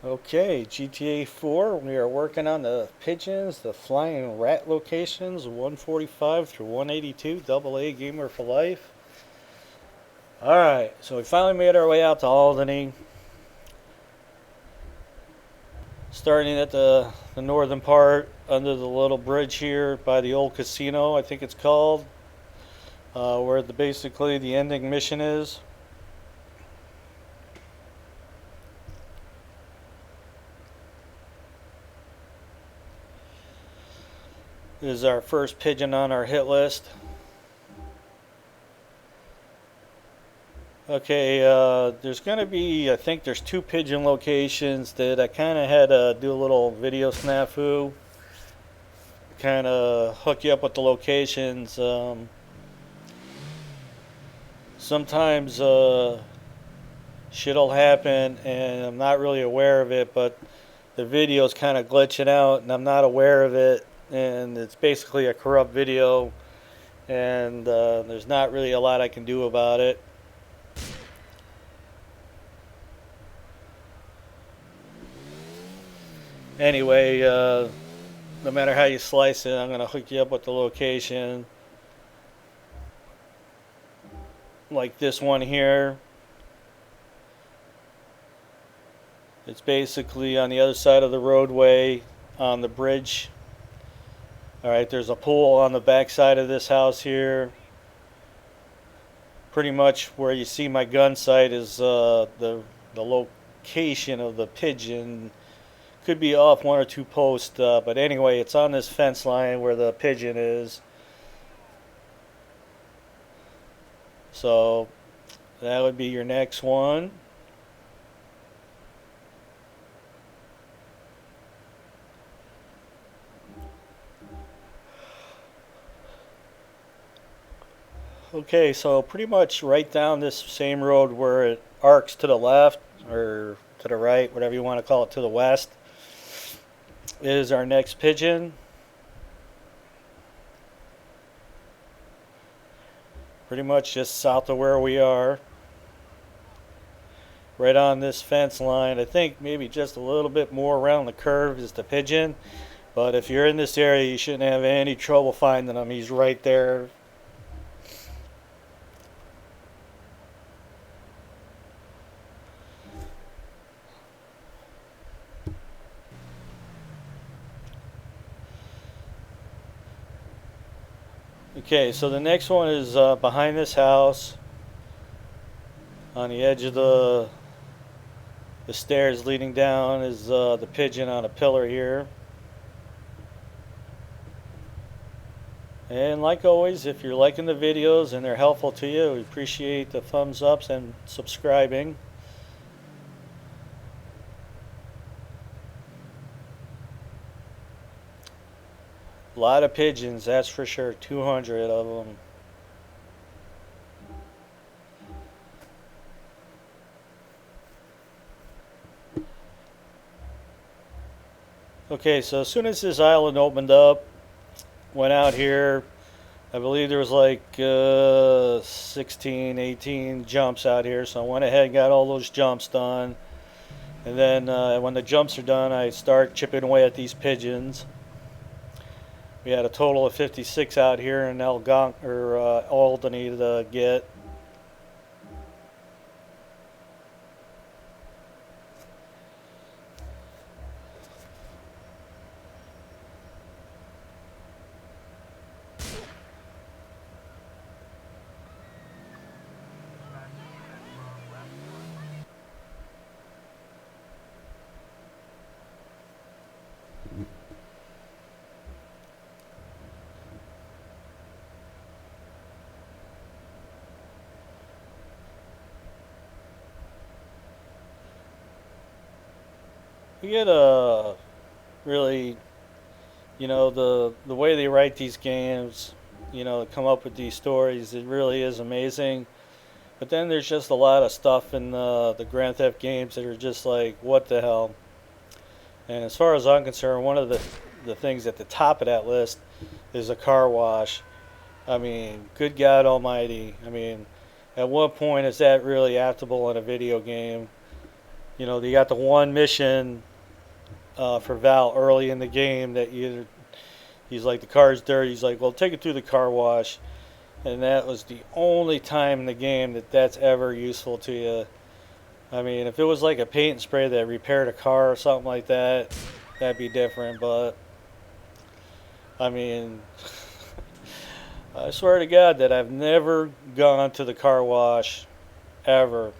Okay, GTA 4, we are working on the pigeons, the flying rat locations, 145 through 182, double A gamer for life. Alright, so we finally made our way out to Albany, starting at the northern part, under the little bridge here by the old casino, I think it's called, where basically the ending mission is. This is our first pigeon on our hit list. Okay, there's going to be, I think there's two pigeon locations that I kind of had to do a little video snafu, kind of hook you up with the locations. Sometimes shit'll happen and I'm not really aware of it, but the video's kind of glitching out and I'm not aware of it, and it's basically a corrupt video, and there's not really a lot I can do about it. Anyway, no matter how you slice it, I'm going to hook you up with the location. Like this one here. It's basically on the other side of the roadway on the bridge. Alright, there's a pool on the back side of this house here. Pretty much where you see my gun sight is the location of the pigeon. Could be off one or two posts, but anyway, it's on this fence line where the pigeon is. So that would be your next one. Okay, so pretty much right down this same road where it arcs to the left or to the right, whatever you want to call it, to the west, is our next pigeon. Pretty much just south of where we are. Right on this fence line. I think maybe just a little bit more around the curve is the pigeon. But if you're in this area, you shouldn't have any trouble finding him. He's right there. Okay, so the next one is behind this house, on the edge of the stairs leading down is the pigeon on a pillar here. And like always, if you're liking the videos and they're helpful to you, we appreciate the thumbs ups and subscribing. A lot of pigeons, that's for sure. 200 of them. Okay, so as soon as this island opened up, went out here, I believe there was like 16, 18 jumps out here, so I went ahead and got all those jumps done. And then when the jumps are done, I start chipping away at these pigeons. We had a total of 56 out here in Albany to get. We get a really, the way they write these games, come up with these stories, it really is amazing. But then there's just a lot of stuff in the Grand Theft games that are just like, what the hell? And as far as I'm concerned, one of the things at the top of that list is a car wash. I mean, good God Almighty. I mean, at what point is that really actable in a video game? You know, you got the one mission for Val early in the game that he's like, the car's dirty. He's like, well, take it through the car wash. And that was the only time in the game that that's ever useful to you. I mean, if it was like a paint and spray that repaired a car or something like that, that'd be different. But I mean, I swear to God that I've never gone to the car wash ever,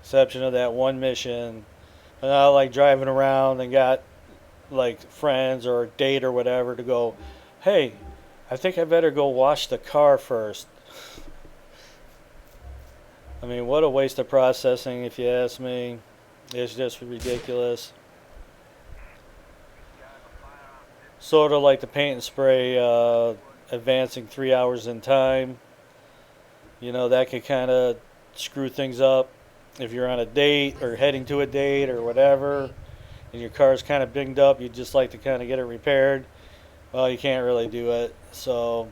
exception of that one mission. And I like driving around and got like friends or a date or whatever to go, hey, I think I better go wash the car first. I mean, what a waste of processing, if you ask me. It's just ridiculous. Sort of like the paint and spray advancing 3 hours in time. You know, that could kind of screw things up if you're on a date or heading to a date or whatever, and your car's kind of binged up. You'd just like to kind of get it repaired. Well, you can't really do it. So,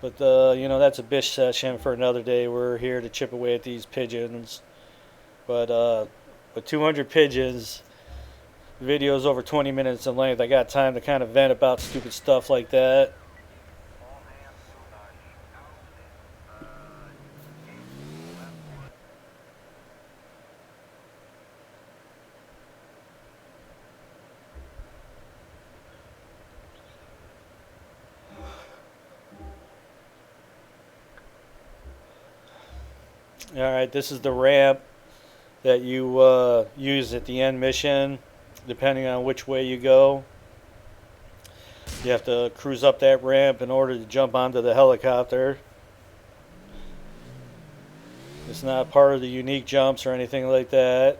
but you know, that's a bish session for another day. We're here to chip away at these pigeons. But with 200 pigeons, the video's over 20 minutes in length. I got time to kind of vent about stupid stuff like that. All right, this is the ramp that you use at the end mission, depending on which way you go. You have to cruise up that ramp in order to jump onto the helicopter. It's not part of the unique jumps or anything like that.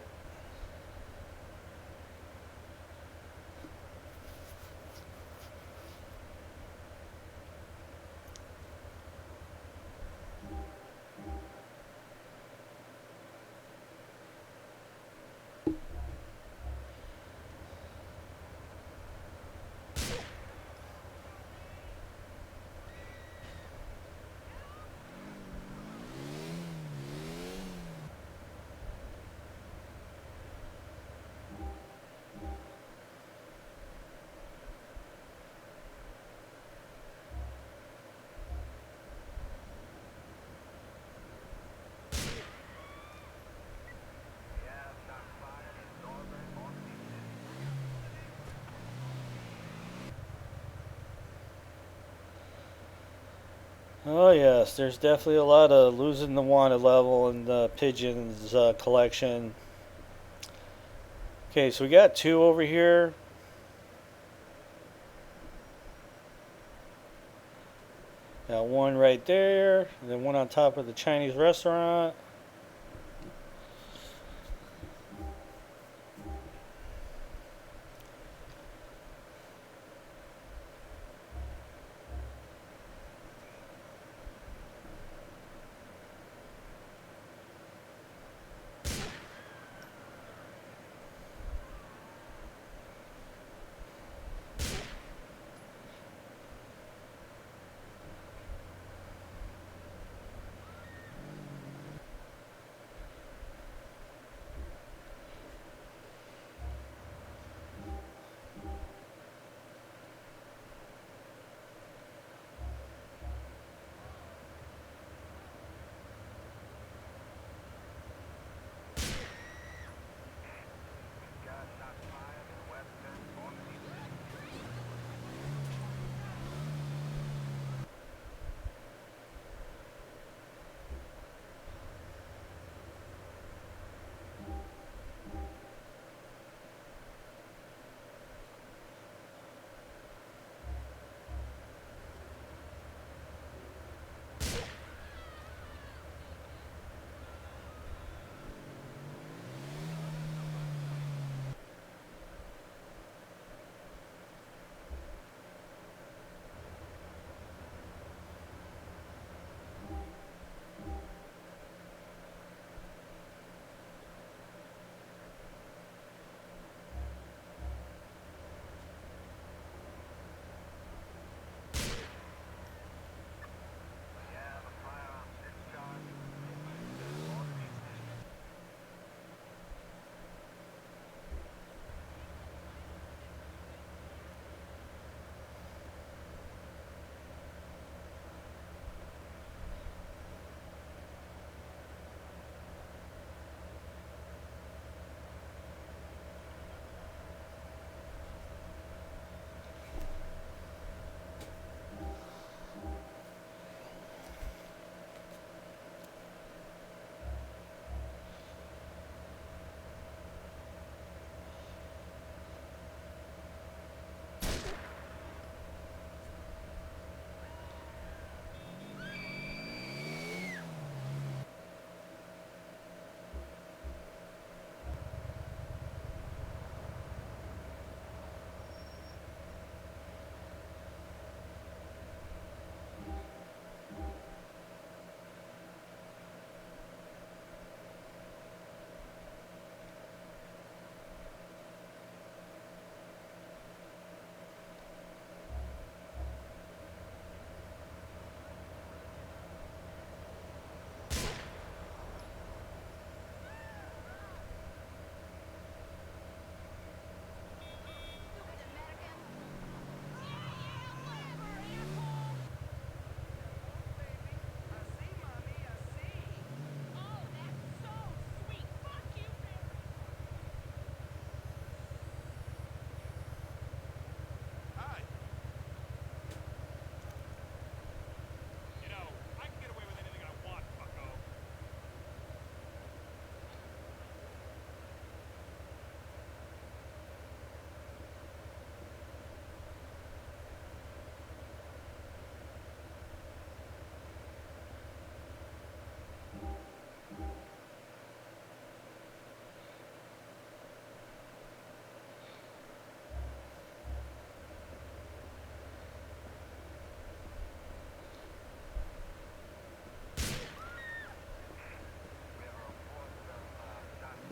Oh yes, there's definitely a lot of losing the wanted level in the pigeons collection. Okay, so we got two over here. Got one right there, and then one on top of the Chinese restaurant.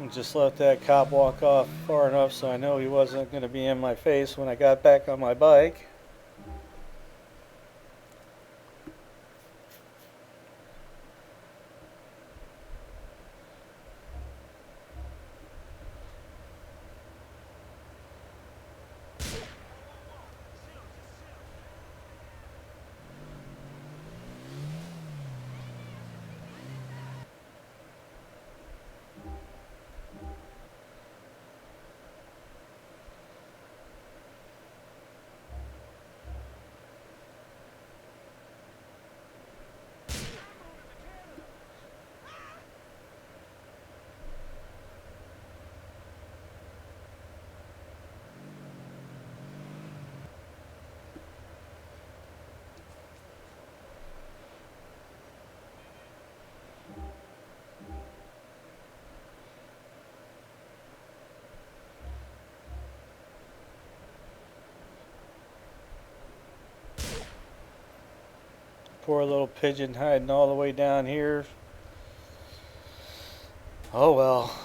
And just let that cop walk off far enough so I know he wasn't going to be in my face when I got back on my bike. Poor little pigeon hiding all the way down here. Oh well.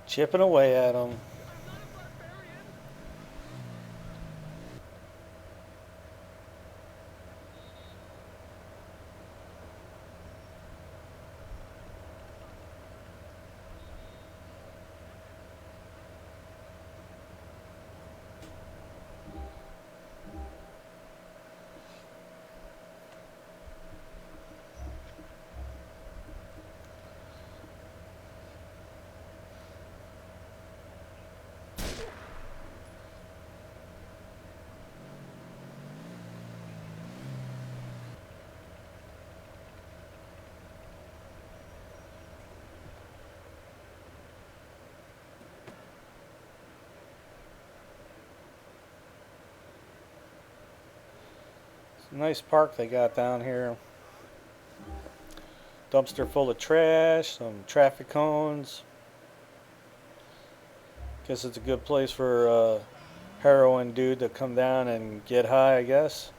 Chipping away at him. Nice park they got down here. Dumpster full of trash, some traffic cones. Guess it's a good place for a heroin dude to come down and get high, I guess.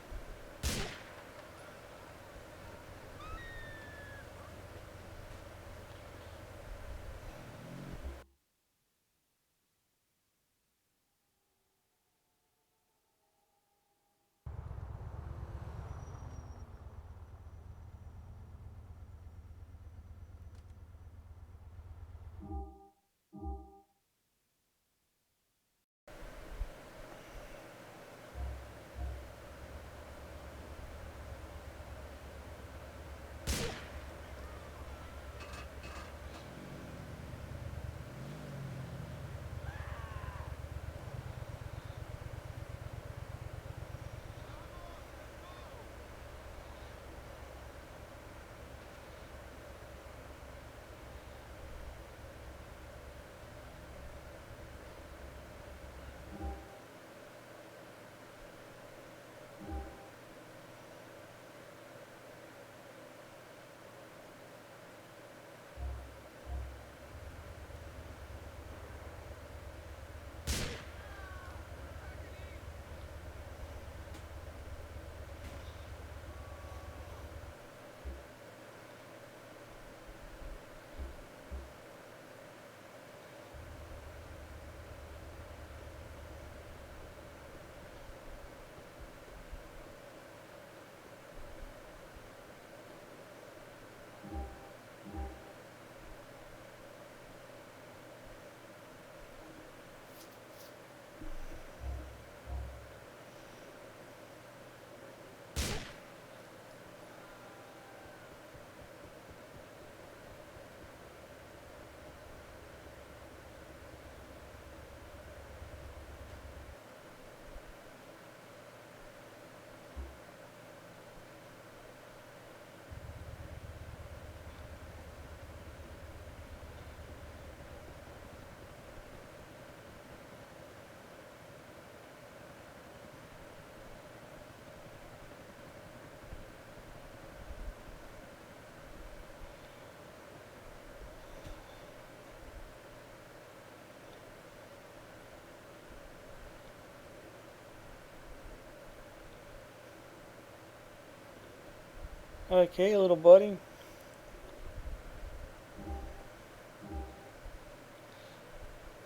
Okay, little buddy.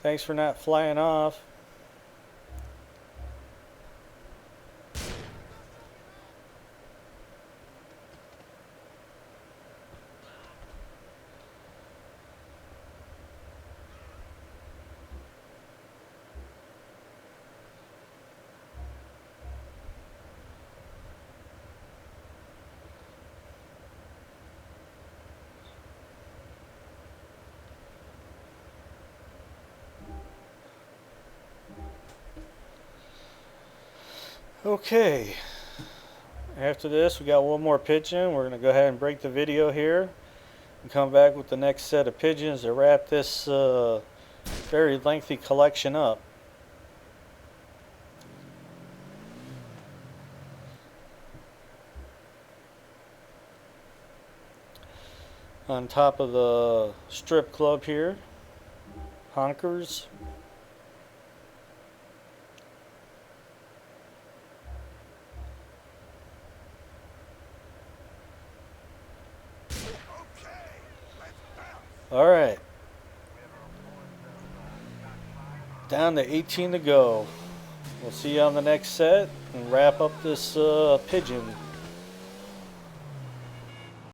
Thanks for not flying off. Okay, after this we got one more pigeon. We're going to go ahead and break the video here and come back with the next set of pigeons to wrap this very lengthy collection up. On top of the strip club here, Honkers. All right, down to 18 to go. We'll see you on the next set and wrap up this pigeon.